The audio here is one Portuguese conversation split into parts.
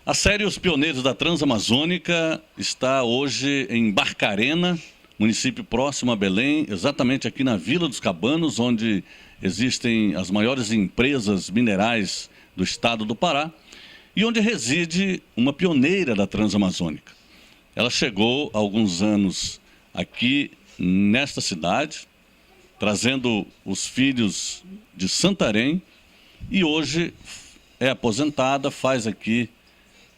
A série Os Pioneiros da Transamazônica está hoje em Barcarena, município próximo a Belém, exatamente aqui na Vila dos Cabanos, onde existem as maiores empresas minerais do estado do Pará e onde reside uma pioneira da Transamazônica. Ela chegou há alguns anos aqui nesta cidade, trazendo os filhos de Santarém e hoje é aposentada, faz aqui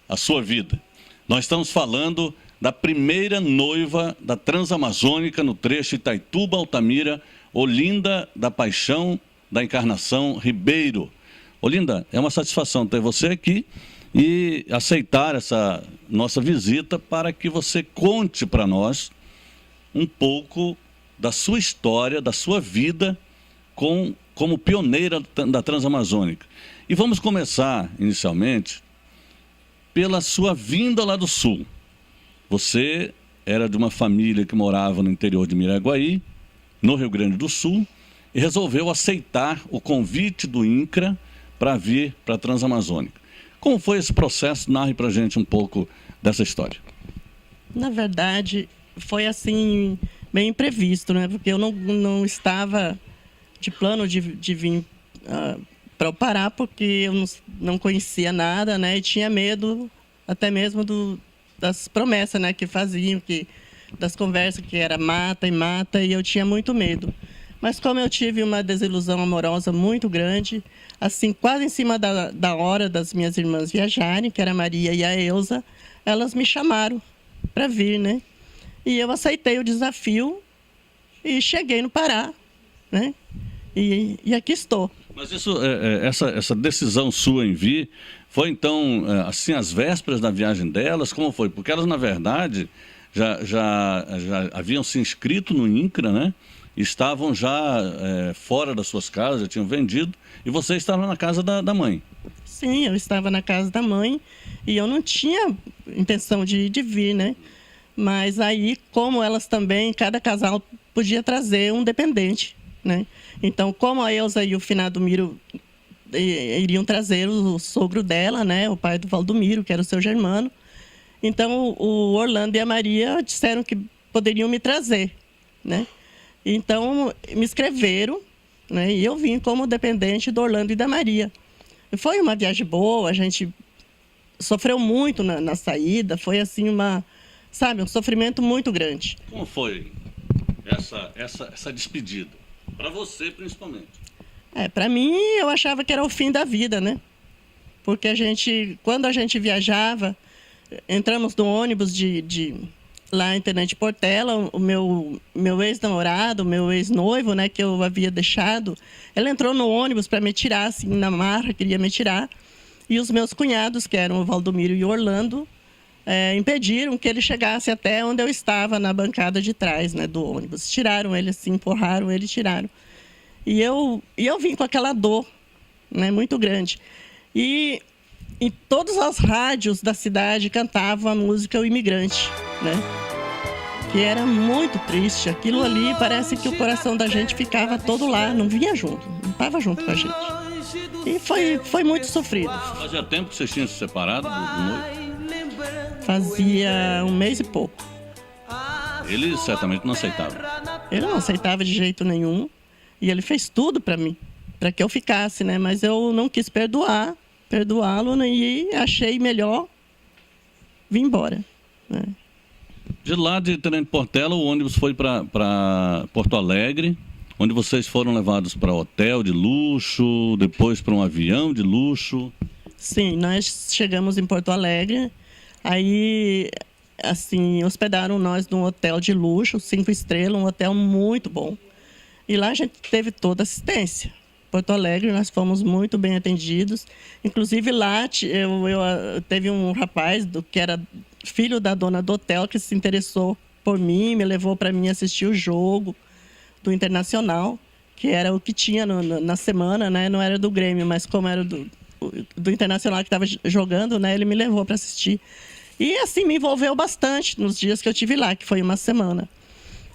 a sua vida. Nós estamos falando da primeira noiva da Transamazônica no trecho Itaituba-Altamira, Olinda da Paixão da Encarnação Ribeiro. Olinda, é uma satisfação ter você aqui e aceitar essa nossa visita para que você conte para nós um pouco da sua história, da sua vida como pioneira da Transamazônica. E vamos começar, inicialmente, pela sua vinda lá do Sul. Você era de uma família que morava no interior de Miraguaí, no Rio Grande do Sul, e resolveu aceitar o convite do INCRA para vir para a Transamazônica. Como foi esse processo? Narre para a gente um pouco dessa história. Na verdade, foi assim, bem imprevisto, né? Porque eu não estava de plano de vir para o Pará, porque eu não conhecia nada, né? E tinha medo até mesmo das promessas, né? Que faziam, das conversas que era mata, e eu tinha muito medo. Mas como eu tive uma desilusão amorosa muito grande, assim, quase em cima da hora das minhas irmãs viajarem, que era a Maria e a Elza, elas me chamaram para vir, né? E eu aceitei o desafio e cheguei no Pará, né? E aqui estou. Mas essa decisão sua em vir, foi então, assim, às vésperas da viagem delas? Como foi? Porque elas, na verdade, já haviam se inscrito no INCRA, né? Estavam já fora das suas casas, já tinham vendido, e você estava na casa da mãe. Sim, eu estava na casa da mãe e eu não tinha intenção de vir, né? Mas aí, como elas também, cada casal podia trazer um dependente, né? Então, como a Elza e o finado Miro iriam trazer o sogro dela, né? O pai do Valdomiro, que era o seu germano. Então, o Orlando e a Maria disseram que poderiam me trazer, né? Então, me inscreveram, né? E eu vim como dependente do Orlando e da Maria. Foi uma viagem boa, a gente sofreu muito na saída, foi assim um sofrimento muito grande. Como foi essa despedida? Para você, principalmente. Para mim, eu achava que era o fim da vida, né? Porque quando a gente viajava, entramos no ônibus lá em Tenente Portela, o meu ex-namorado, o meu ex-noivo, né, que eu havia deixado, ela entrou no ônibus para me tirar, assim, na marra, queria me tirar. E os meus cunhados, que eram o Valdomiro e o Orlando, impediram que ele chegasse até onde eu estava, na bancada de trás, né, do ônibus. Tiraram ele assim, empurraram ele, tiraram. E eu vim com aquela dor, né, muito grande. E em todas as rádios da cidade cantavam a música O Imigrante, né? Que era muito triste. Aquilo ali parece que o coração da gente ficava todo lá, não vinha junto, não estava junto com a gente. E foi muito sofrido. Fazia tempo que vocês tinham se separado do noivo? Fazia 1 mês e pouco. Ele certamente não aceitava. Ele não aceitava de jeito nenhum. E ele fez tudo para mim, para que eu ficasse, né? Mas eu não quis perdoá-lo, né? E achei melhor vir embora, né? De lá de Tenente Portela, o ônibus foi para Porto Alegre, onde vocês foram levados para hotel de luxo, depois para um avião de luxo. Sim, nós chegamos em Porto Alegre, aí, assim, hospedaram nós num hotel de luxo, 5 estrelas, um hotel muito bom. E lá a gente teve toda assistência. Porto Alegre, nós fomos muito bem atendidos. Inclusive lá, teve um rapaz que era filho da dona do hotel que se interessou por mim, me levou para mim assistir o jogo do Internacional, que era o que tinha na semana, né? Não era do Grêmio, mas como era do Internacional que estava jogando, né? Ele me levou para assistir. E assim, me envolveu bastante nos dias que eu tive lá, que foi 1 semana.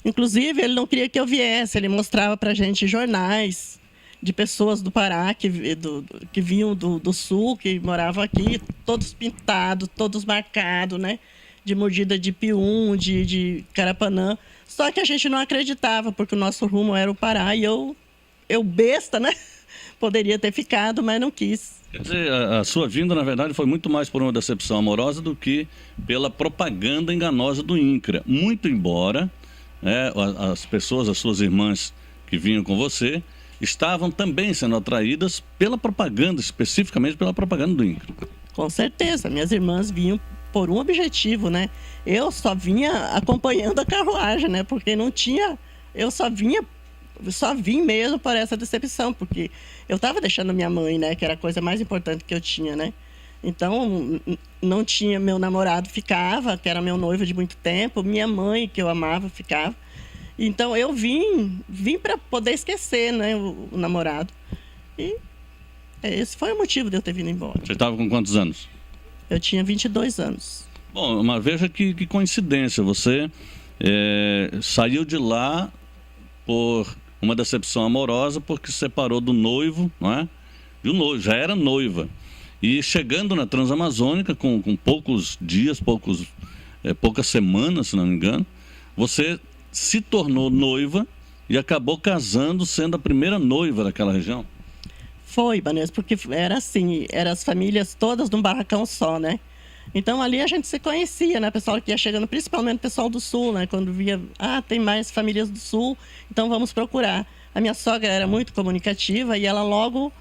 Inclusive, ele não queria que eu viesse, ele mostrava para a gente jornais de pessoas do Pará que vinham do sul, que moravam aqui, todos pintados, todos marcados, né? De mordida de pium, de carapanã. Só que a gente não acreditava, porque o nosso rumo era o Pará e eu besta, né? Poderia ter ficado, mas não quis. Quer dizer, a sua vinda, na verdade, foi muito mais por uma decepção amorosa do que pela propaganda enganosa do INCRA. Muito embora, né, as pessoas, as suas irmãs que vinham com você, estavam também sendo atraídas pela propaganda, especificamente pela propaganda do INCRA. Com certeza, minhas irmãs vinham por um objetivo, né? Eu só vinha acompanhando a carruagem, né? Porque não tinha... Eu só vim mesmo por essa decepção, porque eu estava deixando minha mãe, né? Que era a coisa mais importante que eu tinha, né? Então, não tinha... Meu namorado ficava, que era meu noivo de muito tempo. Minha mãe, que eu amava, ficava. Então, eu vim para poder esquecer, né? O namorado. E esse foi o motivo de eu ter vindo embora. Você estava com quantos anos? Eu tinha 22 anos. Bom, mas veja que coincidência. Você saiu de lá por uma decepção amorosa, porque se separou do noivo, não é? E o noivo já era noiva. E chegando na Transamazônica, com poucos dias, poucas semanas, se não me engano, você se tornou noiva e acabou casando, sendo a primeira noiva daquela região. Foi, Vanessa, porque era assim, eram as famílias todas num barracão só, né? Então ali a gente se conhecia, né? O pessoal que ia chegando, principalmente o pessoal do sul, né? Quando via, tem mais famílias do sul, então vamos procurar. A minha sogra era muito comunicativa e ela logo,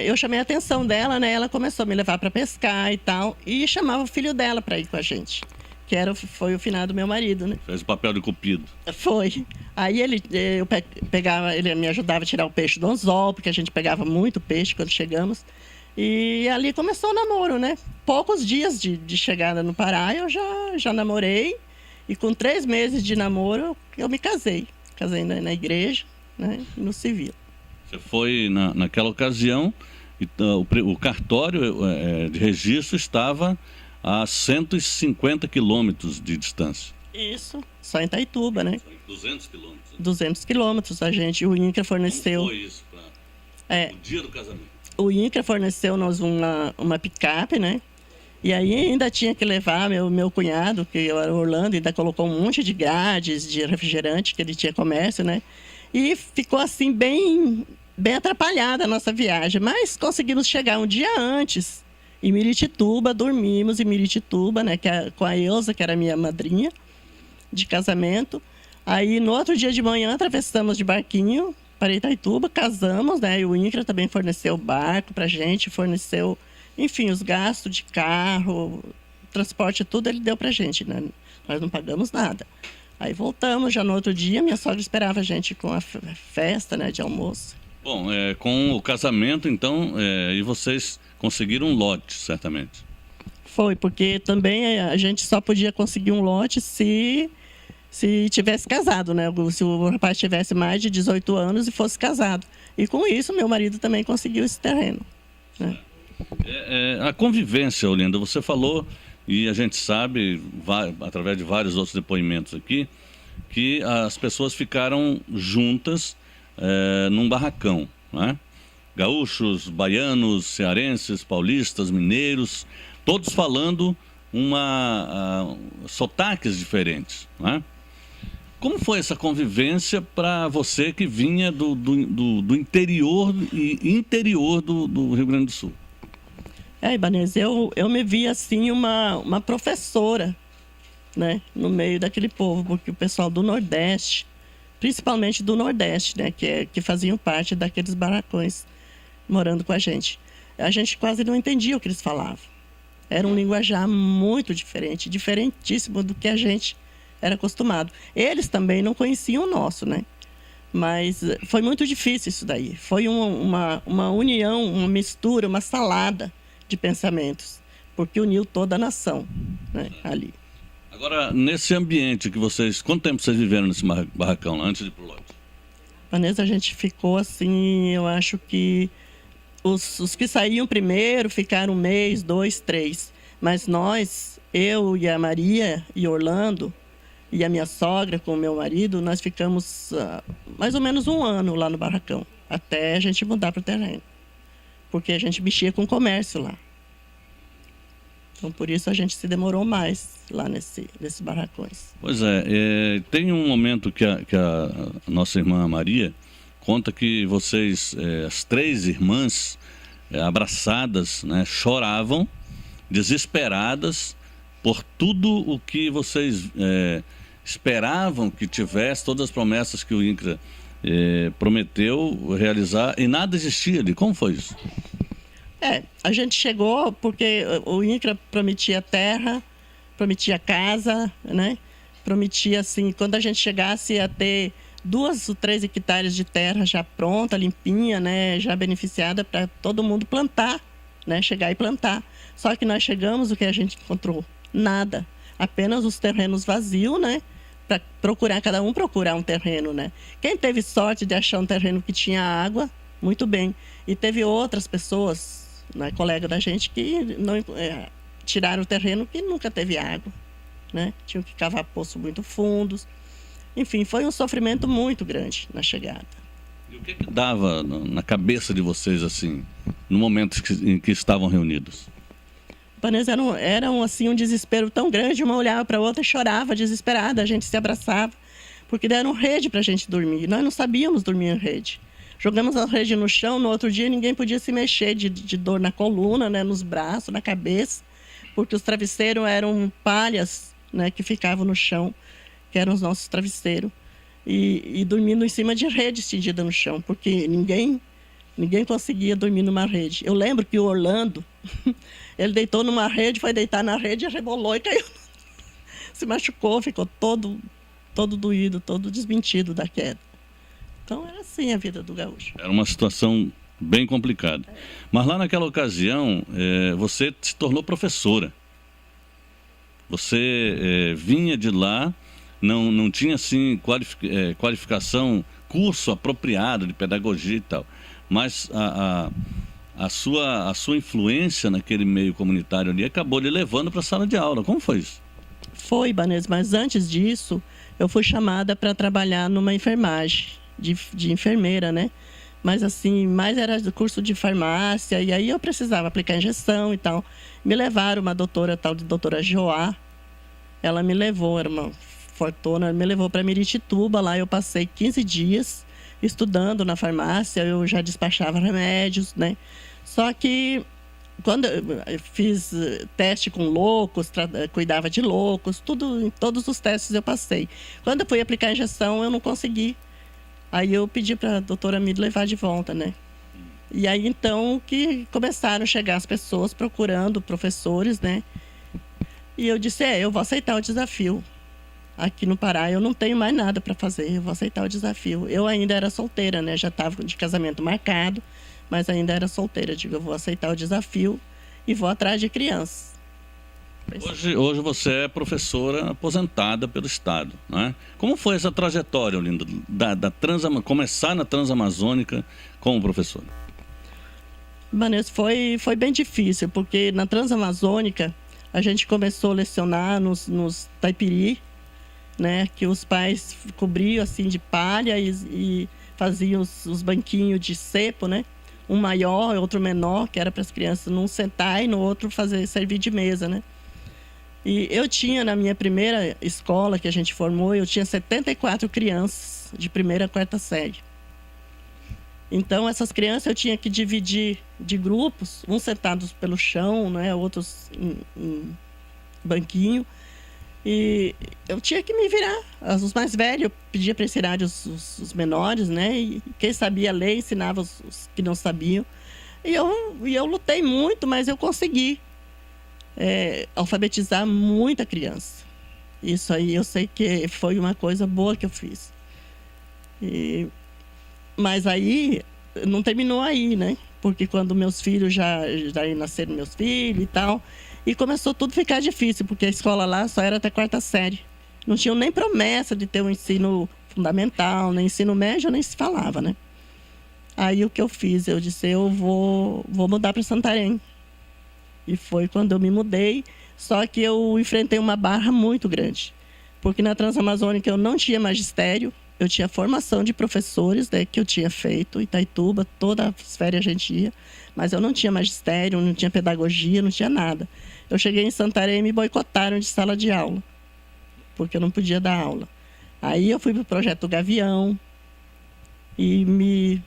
eu chamei a atenção dela, né? Ela começou a me levar para pescar e tal, e chamava o filho dela para ir com a gente, que foi o finado meu marido, né? Fez o papel de cupido. Foi. Aí ele me ajudava a tirar o peixe do anzol, porque a gente pegava muito peixe quando chegamos. E ali começou o namoro, né? Poucos dias de chegada no Pará, eu já namorei. E com 3 meses de namoro, eu me casei. Casei na igreja, né? E no civil. Você foi, naquela ocasião, o cartório de registro estava a 150 quilômetros de distância. Isso, só em Itaituba, né? 200 quilômetros. 200 quilômetros. O INCRA forneceu... Como foi isso para o dia do casamento? O INCRA forneceu-nos uma picape, né? E aí ainda tinha que levar meu cunhado, que eu era Orlando, ainda colocou um monte de grades, de refrigerante, que ele tinha comércio, né? E ficou assim bem atrapalhada a nossa viagem. Mas conseguimos chegar um dia antes, em Miritituba, dormimos em Miritituba, né? Com a Elza, que era minha madrinha de casamento. Aí no outro dia de manhã atravessamos de barquinho para Itaituba, casamos, né? E o INCRA também forneceu barco pra gente, forneceu, enfim, os gastos de carro, transporte, tudo ele deu pra gente, né? Nós não pagamos nada. Aí voltamos, já no outro dia, minha sogra esperava a gente com a festa, né, de almoço. Bom, com o casamento, então, e vocês conseguiram um lote, certamente? Foi, porque também a gente só podia conseguir um lote se tivesse casado, né? Se o rapaz tivesse mais de 18 anos e fosse casado. E com isso, meu marido também conseguiu esse terreno, né? A convivência, Olinda, você falou, e a gente sabe, através de vários outros depoimentos aqui, que as pessoas ficaram juntas num barracão, né? Gaúchos, baianos, cearenses, paulistas, mineiros, todos falando sotaques diferentes, né? Como foi essa convivência para você que vinha do interior e interior do Rio Grande do Sul? Ibanez, eu me vi assim uma professora, né, no meio daquele povo, porque o pessoal do Nordeste, principalmente do Nordeste, né, que faziam parte daqueles barracões morando com a gente quase não entendia o que eles falavam. Era um linguajar muito diferente, diferentíssimo do que a gente era acostumado. Eles também não conheciam o nosso, né? Mas foi muito difícil isso daí. Foi uma união, uma mistura, uma salada de pensamentos, porque uniu toda a nação, né, ali. Agora, nesse ambiente que quanto tempo vocês viveram nesse barracão, antes de ir pro lote? Vanessa, a gente ficou assim, eu acho que os que saíam primeiro ficaram 1 mês, 2, 3. Mas nós, eu e a Maria e Orlando, e a minha sogra com o meu marido, nós ficamos mais ou menos 1 ano lá no barracão. até a gente mudar para o terreno. Porque a gente mexia com comércio lá. Então, por isso a gente se demorou mais lá nesses barracões. Pois tem um momento que a nossa irmã Maria conta que vocês, as 3 irmãs, abraçadas, né, choravam, desesperadas, por tudo o que vocês esperavam que tivesse, todas as promessas que o INCRA prometeu realizar, e nada existia ali. Como foi isso? A gente chegou porque o INCRA prometia terra, prometia casa, né? Prometia, assim, quando a gente chegasse ia ter 2 ou 3 hectares de terra já pronta, limpinha, né? Já beneficiada para todo mundo plantar, né? Chegar e plantar. Só que nós chegamos, o que a gente encontrou? Nada. Apenas os terrenos vazios, né? Para procurar, cada um procurar um terreno, né? Quem teve sorte de achar um terreno que tinha água, muito bem. E teve outras pessoas, né, colega da gente, que não tiraram o terreno que nunca teve água, né? Tinham que cavar poços muito fundos. Enfim, foi um sofrimento muito grande na chegada. E o que dava na cabeça de vocês, assim, no momento em que estavam reunidos? Vanessa, era assim, um desespero tão grande, uma olhava para a outra e chorava, desesperada, a gente se abraçava, porque deram rede para a gente dormir. Nós não sabíamos dormir em rede. Jogamos a rede no chão, no outro dia ninguém podia se mexer de dor na coluna, né, nos braços, na cabeça, porque os travesseiros eram palhas, né, que ficavam no chão, que eram os nossos travesseiros, e dormindo em cima de rede estendida no chão, porque ninguém conseguia dormir numa rede. Eu lembro que o Orlando, ele deitou numa rede, foi deitar na rede, rebolou e caiu. Se machucou, ficou todo doído, todo desmentido da queda. Então, era assim a vida do gaúcho. Era uma situação bem complicada. Mas lá naquela ocasião, você se tornou professora. Você vinha de lá, não tinha, assim, qualificação, curso apropriado de pedagogia e tal. Mas a sua influência naquele meio comunitário ali acabou lhe levando para a sala de aula. Como foi isso? Foi, Banês, mas antes disso, eu fui chamada para trabalhar numa enfermagem, de enfermeira, né? Mas assim, mais era do curso de farmácia, e aí eu precisava aplicar injeção e tal. Me levaram uma doutora, tal de doutora Joá. Ela me levou, era uma fortuna, me levou para Miritituba, lá eu passei 15 dias estudando na farmácia, eu já despachava remédios, né? Só que quando eu fiz teste com loucos, cuidava de loucos, em todos os testes eu passei. Quando eu fui aplicar a injeção, eu não consegui. Aí eu pedi para a doutora me levar de volta, né? E aí então que começaram a chegar as pessoas procurando professores, né? E eu disse, eu vou aceitar o desafio. Aqui no Pará eu não tenho mais nada para fazer, eu vou aceitar o desafio. Eu ainda era solteira, né? Já estava de casamento marcado, mas ainda era solteira. Digo, eu vou aceitar o desafio e vou atrás de crianças. Hoje você é professora aposentada pelo Estado, né? Como foi essa trajetória, Olinda, começar na Transamazônica como professora? Vanessa, foi bem difícil, porque na Transamazônica a gente começou a lecionar nos taipiri, né? Que os pais cobriam assim de palha e faziam os banquinhos de cepo, né? Um maior e outro menor, que era para as crianças num sentar e no outro servir de mesa, né? E eu tinha, na minha primeira escola que a gente formou, eu tinha 74 crianças de 1ª a 4ª série. Então, essas crianças eu tinha que dividir de grupos, uns sentados pelo chão, né, outros em banquinho. E eu tinha que me virar. Os mais velhos, eu pedia para ensinar os menores, né? E quem sabia ler, ensinava os que não sabiam. E eu lutei muito, mas eu consegui alfabetizar muita criança. Isso aí eu sei que foi uma coisa boa que eu fiz. Mas aí não terminou aí, né? Porque quando meus filhos já nasceram meus filhos e tal, e começou tudo a ficar difícil, porque a escola lá só era até 4ª série. Não tinham nem promessa de ter um ensino fundamental, nem ensino médio, nem se falava, né? Aí o que eu fiz? Eu disse, eu vou mudar para Santarém. E foi quando eu me mudei, só que eu enfrentei uma barra muito grande. Porque na Transamazônica eu não tinha magistério, eu tinha formação de professores, né, que eu tinha feito em Itaituba, todas as férias a gente ia, mas eu não tinha magistério, não tinha pedagogia, não tinha nada. Eu cheguei em Santarém e me boicotaram de sala de aula, porque eu não podia dar aula. Aí eu fui para o projeto Gavião e me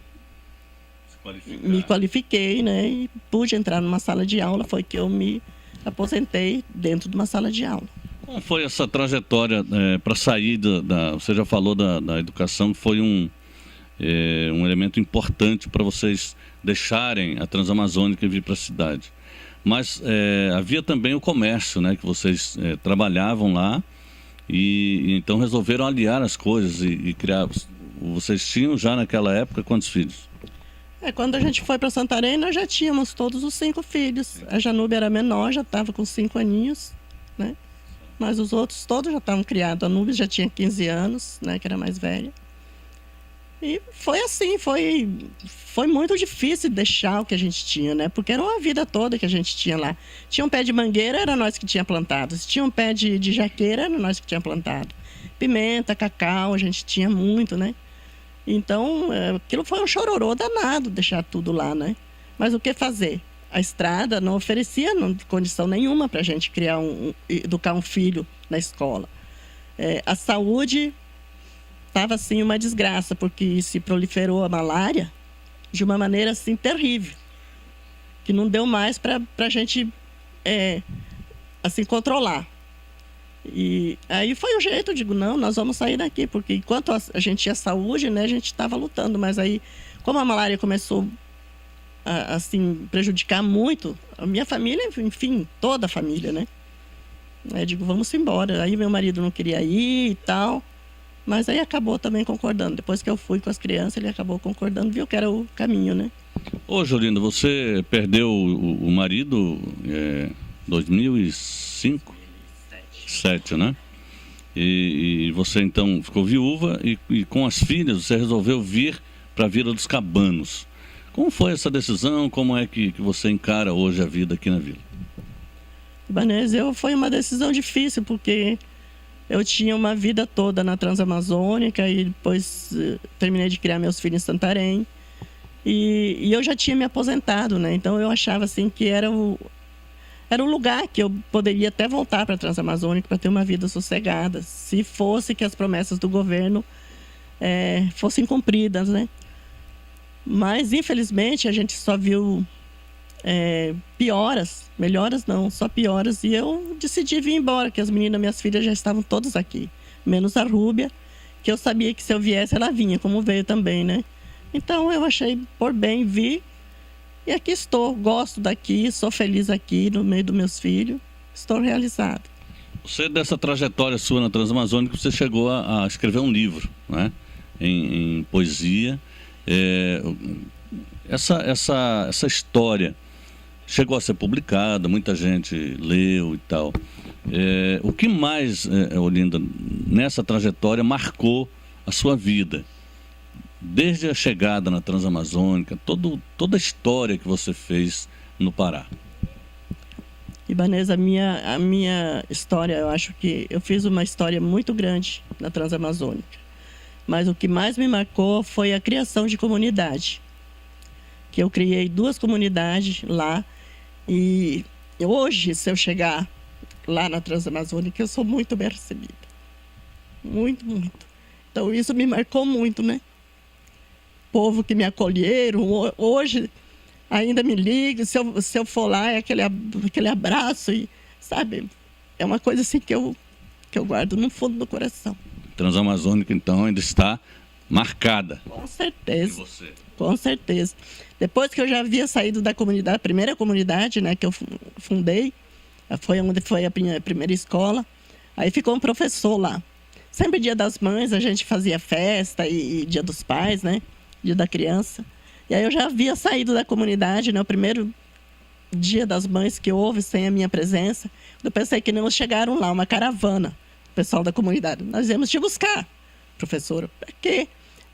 qualifiquei, né, e pude entrar numa sala de aula. Foi que eu me aposentei dentro de uma sala de aula. Como foi essa trajetória para sair você já falou da educação, que foi um elemento importante para vocês deixarem a Transamazônica e vir para a cidade. Mas havia também o comércio, né, que vocês trabalhavam lá e então resolveram aliar as coisas e criar. Vocês tinham já naquela época quantos filhos? Quando a gente foi para Santarém, nós já tínhamos todos os 5 filhos. A Janúbia era menor, já estava com 5 aninhos, né? Mas os outros todos já estavam criados. A Núbia já tinha 15 anos, né, que era mais velha. E foi assim, foi muito difícil deixar o que a gente tinha, né? Porque era uma vida toda que a gente tinha lá. Tinha um pé de mangueira, era nós que tinha plantado. Se tinha um pé de jaqueira, era nós que tinha plantado. Pimenta, cacau, a gente tinha muito, né? Então, aquilo foi um chororô danado, deixar tudo lá, né? Mas o que fazer? A estrada não oferecia condição nenhuma para a gente educar um filho na escola. A saúde estava, assim, uma desgraça, porque se proliferou a malária de uma maneira, assim, terrível. Que não deu mais para a gente, assim, controlar. E aí foi o jeito, eu digo, não, nós vamos sair daqui, porque enquanto a gente tinha saúde, né, a gente estava lutando, mas aí, como a malária começou a, assim, prejudicar muito, a minha família, enfim, toda a família, né, eu digo, vamos embora. Aí meu marido não queria ir e tal, mas aí acabou também concordando. Depois que eu fui com as crianças, ele acabou concordando, viu que era o caminho, né. Ô, Jolinda, você perdeu o marido em 2005? 7, né? E você então ficou viúva e com as filhas você resolveu vir para a Vila dos Cabanos. Como foi essa decisão? Como é que você encara hoje a vida aqui na vila? Ibanez, foi uma decisão difícil, porque eu tinha uma vida toda na Transamazônica e depois terminei de criar meus filhos em Santarém. E eu já tinha me aposentado, né? Então eu achava assim que era um lugar que eu poderia até voltar para a Transamazônica para ter uma vida sossegada, se fosse que as promessas do governo fossem cumpridas, né? Mas, infelizmente, a gente só viu pioras, melhoras não, só pioras. E eu decidi vir embora, que as meninas, minhas filhas, já estavam todas aqui, menos a Rúbia, que eu sabia que se eu viesse ela vinha, como veio também, né? Então eu achei por bem vir. E aqui estou, gosto daqui, sou feliz aqui no meio dos meus filhos, estou realizado. Você, dessa trajetória sua na Transamazônica, você chegou a escrever um livro, né? Em poesia. Essa história chegou a ser publicada, muita gente leu e tal. O que mais, Olinda, nessa trajetória marcou a sua vida? Desde a chegada na Transamazônica, toda a história que você fez no Pará. Ibanez, a minha história, eu acho que eu fiz uma história muito grande na Transamazônica. Mas o que mais me marcou foi a criação de comunidade. Que eu criei 2 comunidades lá. E hoje, se eu chegar lá na Transamazônica, eu sou muito bem recebida. Muito, muito. Então isso me marcou muito, né? Povo que me acolheram, hoje ainda me liga, se eu for lá é aquele abraço, e, sabe, é uma coisa assim que eu guardo no fundo do coração. Transamazônica, então, ainda está marcada. Com certeza, com certeza. Depois que eu já havia saído da comunidade, a primeira comunidade, né, que eu fundei, foi onde foi a primeira escola, aí ficou um professor lá. Sempre Dia das Mães a gente fazia festa e Dia dos Pais, né? Dia da Criança. E aí eu já havia saído da comunidade, né? O primeiro Dia das Mães que houve sem a minha presença. Eu pensei que não chegaram lá, uma caravana, o pessoal da comunidade. Nós viemos te buscar, professora. Para quê?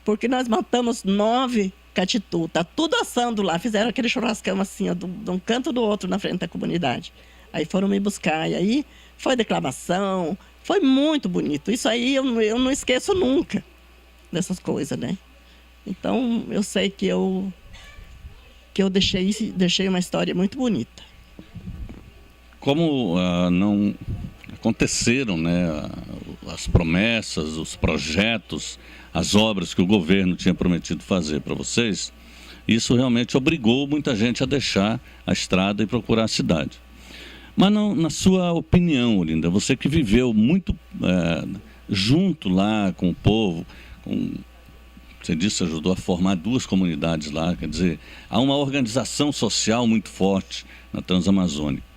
Porque nós matamos 9 catitu. Tá tudo assando lá. Fizeram aquele churrascão assim, ó, de um canto do outro na frente da comunidade. Aí foram me buscar. E aí foi declamação. Foi muito bonito. Isso aí eu não esqueço nunca. dessas coisas, né? Então, eu sei que eu deixei uma história muito bonita. Como não aconteceram, né, as promessas, os projetos, as obras que o governo tinha prometido fazer para vocês, isso realmente obrigou muita gente a deixar a estrada e procurar a cidade. Mas não, na sua opinião, Olinda, você que viveu muito junto lá com o povo, você disse, ajudou a formar 2 comunidades lá, quer dizer, há uma organização social muito forte na Transamazônica.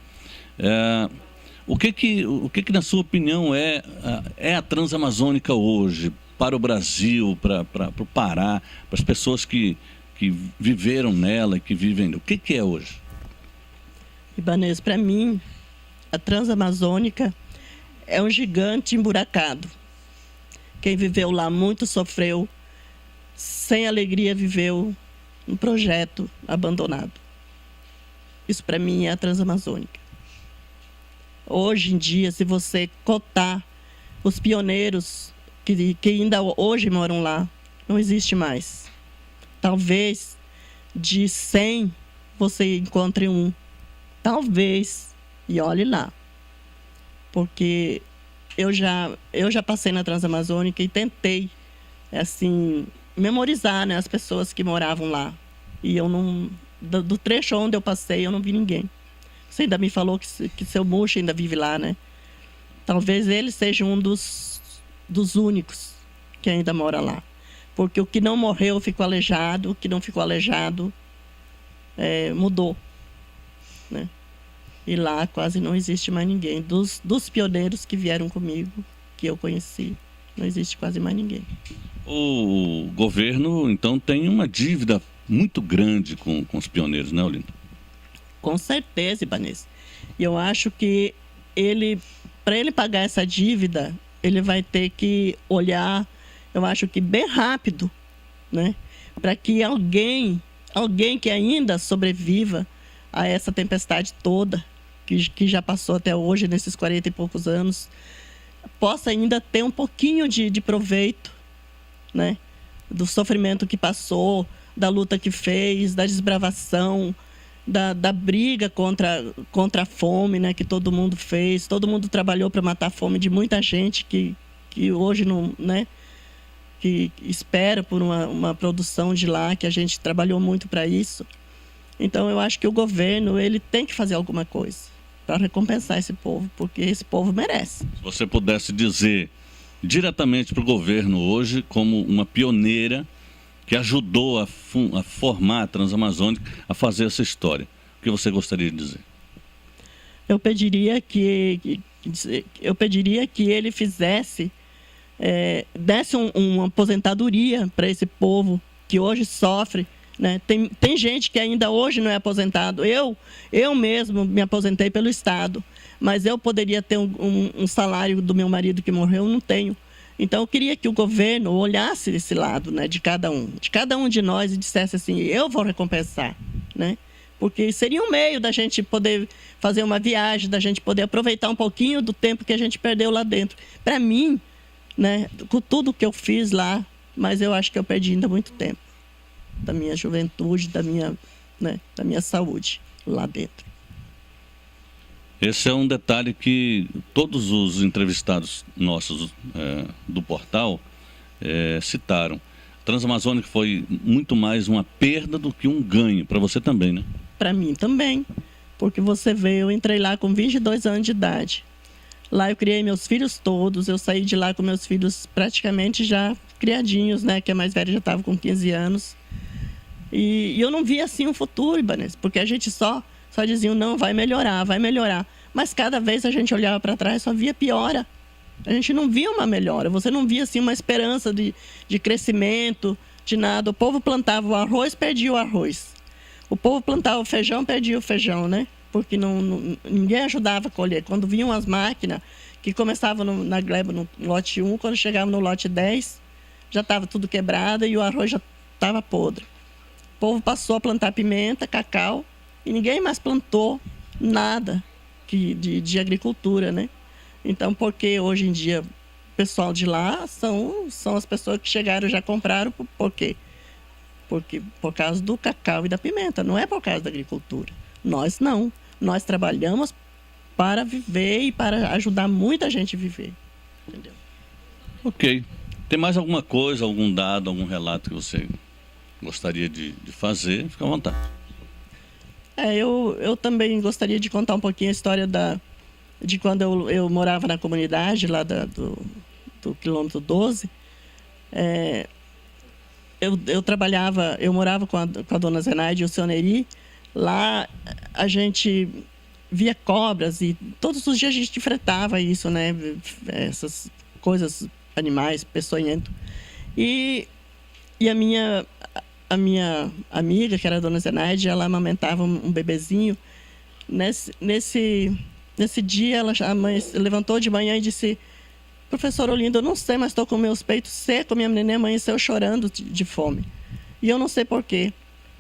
O que na sua opinião é a Transamazônica hoje para o Brasil, para o Pará, para as pessoas que viveram nela e que vivem? O que é hoje? Ibanez, para mim, a Transamazônica é um gigante emburacado. Quem viveu lá muito sofreu, sem alegria viveu um projeto abandonado. Isso para mim é a Transamazônica. Hoje em dia, se você cotar os pioneiros que ainda hoje moram lá, não existe mais. Talvez de 100 você encontre um. Talvez. E olhe lá. Porque eu já passei na Transamazônica e tentei, assim, memorizar, né, as pessoas que moravam lá. E eu não... Do trecho onde eu passei, eu não vi ninguém. Você ainda me falou que seu Muxa ainda vive lá, né? Talvez ele seja um dos únicos que ainda mora lá. Porque o que não morreu ficou aleijado, o que não ficou aleijado mudou, né? E lá quase não existe mais ninguém. Dos pioneiros que vieram comigo, que eu conheci, não existe quase mais ninguém. O governo, então, tem uma dívida muito grande com os pioneiros, né, Olinda? Com certeza, Ibanez. E eu acho que para ele pagar essa dívida, ele vai ter que olhar, eu acho que bem rápido, né? Para que alguém que ainda sobreviva a essa tempestade toda, que já passou até hoje, nesses 40 e poucos anos, possa ainda ter um pouquinho de proveito, né? Do sofrimento que passou, da luta que fez, da desbravação, da briga contra a fome, né, que todo mundo fez. Todo mundo trabalhou para matar a fome de muita gente que hoje não, né, que espera por uma produção de lá, que a gente trabalhou muito para isso. Então eu acho que o governo ele tem que fazer alguma coisa para recompensar esse povo, porque esse povo merece. Se você pudesse dizer diretamente para o governo hoje, como uma pioneira que ajudou a formar a Transamazônica, a fazer essa história, o que você gostaria de dizer? Eu pediria que ele fizesse, desse uma aposentadoria para esse povo que hoje sofre, né? Tem gente que ainda hoje não é aposentado. Eu mesmo me aposentei pelo Estado, mas eu poderia ter um salário do meu marido que morreu, não tenho. Então, eu queria que o governo olhasse esse lado, né, de cada um de nós, e dissesse assim: eu vou recompensar, né? Porque seria um meio da gente poder fazer uma viagem, da gente poder aproveitar um pouquinho do tempo que a gente perdeu lá dentro. Para mim, né, com tudo que eu fiz lá, mas eu acho que eu perdi ainda muito tempo da minha juventude, da minha saúde lá dentro. Esse é um detalhe que todos os entrevistados nossos do portal citaram. Transamazônica foi muito mais uma perda do que um ganho, para você também, né? Para mim também, porque você vê, eu entrei lá com 22 anos de idade. Lá eu criei meus filhos todos, eu saí de lá com meus filhos praticamente já criadinhos, né? Que a mais velha já estava com 15 anos. E eu não via assim um futuro, Ibanez, porque a gente só diziam: não, vai melhorar, vai melhorar. Mas cada vez a gente olhava para trás, só via piora. A gente não via uma melhora, você não via assim uma esperança de crescimento, de nada. O povo plantava o arroz, perdia o arroz. O povo plantava o feijão, perdia o feijão, né? Porque ninguém ajudava a colher. Quando vinham as máquinas, que começavam na gleba no lote 1, quando chegavam no lote 10, já estava tudo quebrado e o arroz já estava podre. O povo passou a plantar pimenta, cacau, e ninguém mais plantou nada de agricultura, né? Então, porque hoje em dia pessoal de lá são as pessoas que chegaram e já compraram. Por quê? Porque por causa do cacau e da pimenta, não é por causa da agricultura. Nós não. Nós trabalhamos para viver e para ajudar muita gente a viver. Entendeu? Ok. Tem mais alguma coisa, algum dado, algum relato que você gostaria de fazer? Fica à vontade. Eu também gostaria de contar um pouquinho a história de quando eu morava na comunidade lá do quilômetro 12. Eu morava com a dona Zenaide e o seu Neri. Lá a gente via cobras e todos os dias a gente enfrentava isso, né? Essas coisas, animais, peçonhentos. E a minha amiga, que era a dona Zenaide, ela amamentava um bebezinho. Nesse dia, a mãe levantou de manhã e disse: professor Olindo, eu não sei, mas estou com meus peitos secos, minha neném amanheceu chorando de fome. E eu não sei por quê.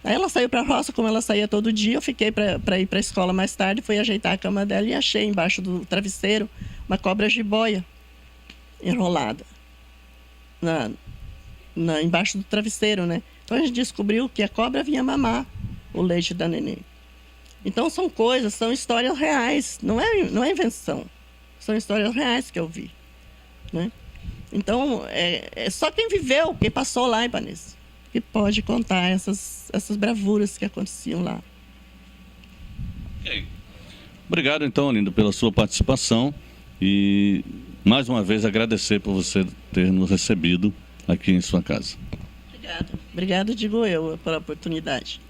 Aí ela saiu para a roça, como ela saía todo dia, eu fiquei para ir para a escola mais tarde, fui ajeitar a cama dela e achei embaixo do travesseiro uma cobra jiboia enrolada embaixo do travesseiro, né? Então a gente descobriu que a cobra vinha mamar o leite da neném. Então são histórias reais, não é invenção. São histórias reais que eu vi, né? Então é só quem viveu, quem passou lá em Ipanês, que pode contar essas bravuras que aconteciam lá. Okay. Obrigado, então, Olindo, pela sua participação e, mais uma vez, agradecer por você ter nos recebido aqui em sua casa. Obrigada, digo eu, pela oportunidade.